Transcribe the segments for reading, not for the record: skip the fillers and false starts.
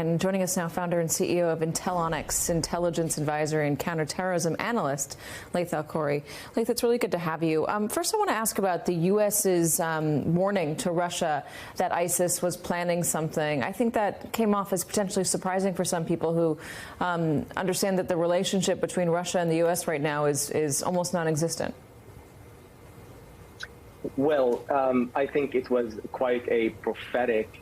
And joining us now, founder and CEO of Intelonics, intelligence advisory and counterterrorism analyst, Laith Alkhouri. Laith, it's really good to have you. First, I want to ask about the U.S.'s warning to Russia that ISIS was planning something. I think that came off as potentially surprising for some people who understand that the relationship between Russia and the U.S. right now is almost non-existent. Well, I think it was quite a prophetic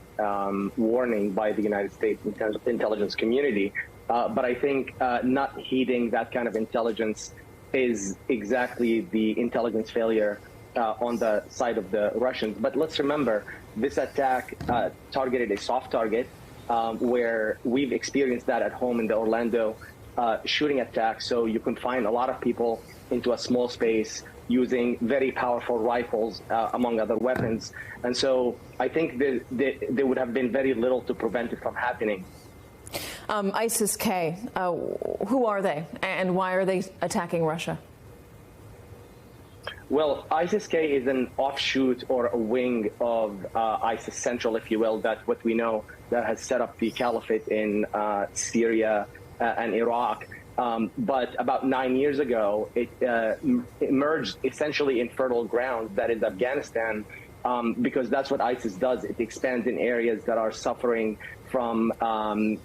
warning by the United States intelligence community. But I think not heeding that kind of intelligence is exactly the intelligence failure on the side of the Russians. But let's remember, this attack targeted a soft target where we've experienced that at home in the Orlando shooting attack. So you confine a lot of people into a small space using very powerful rifles, among other weapons. And so I think there would have been very little to prevent it from happening. ISIS-K, who are they and why are they attacking Russia? Well, ISIS-K is an offshoot or a wing of ISIS Central, if you will, that what we know that has set up the caliphate in Syria and Iraq. But about 9 years ago, it emerged essentially in fertile ground, that is Afghanistan, because that's what ISIS does. It expands in areas that are suffering from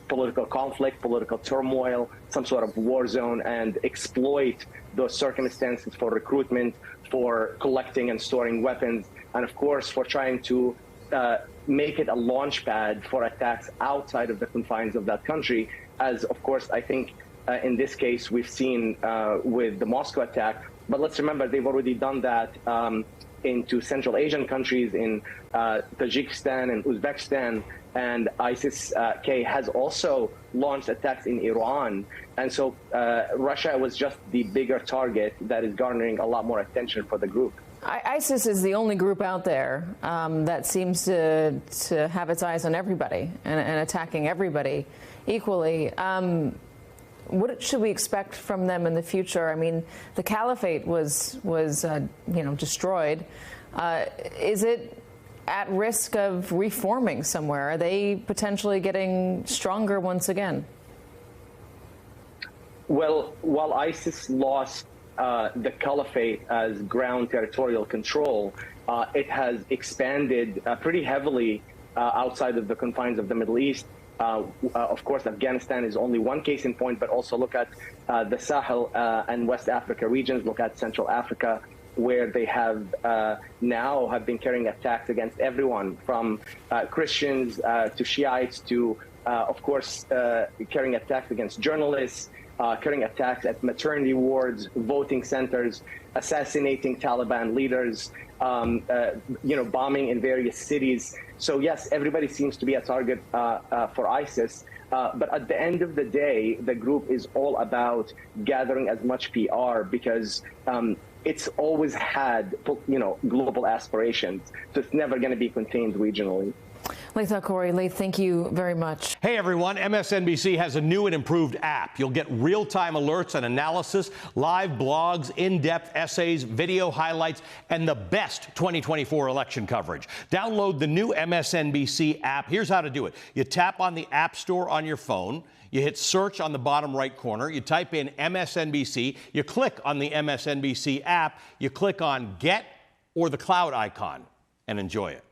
political conflict, political turmoil, some sort of war zone, and exploit those circumstances for recruitment, for collecting and storing weapons, and of course for trying to make it a launch pad for attacks outside of the confines of that country, as of course I think in this case we've seen with the Moscow attack. But let's remember, they've already done that into Central Asian countries, in Tajikistan and Uzbekistan, and ISIS-K has also launched attacks in Iran. And so Russia was just the bigger target that is garnering a lot more attention for the group. ISIS is the only group out there that seems to have its eyes on everybody and attacking everybody equally. What should we expect from them in the future? I mean, the caliphate was destroyed. Is it at risk of reforming somewhere? Are they potentially getting stronger once again? Well, while ISIS lost the caliphate as ground territorial control, it has expanded pretty heavily outside of the confines of the Middle East. Of course, Afghanistan is only one case in point, but also look at the Sahel and West Africa regions. Look at Central Africa, where they have now have been carrying attacks against everyone, from Christians to Shiites to, of course, carrying attacks against journalists, carrying attacks at maternity wards, voting centers, assassinating Taliban leaders, bombing in various cities. So yes, everybody seems to be a target for ISIS. But at the end of the day, the group is all about gathering as much PR, because it's always had, global aspirations. So it's never going to be contained regionally. Laith Alkhouri, Laith, thank you very much. Hey everyone, MSNBC has a new and improved app. You'll get real-time alerts and analysis, live blogs, in-depth essays, video highlights, and the best 2024 election coverage. Download the new MSNBC app. Here's how to do it. You tap on the App Store on your phone. You hit search on the bottom right corner. You type in MSNBC. You click on the MSNBC app. You click on Get or the cloud icon and enjoy it.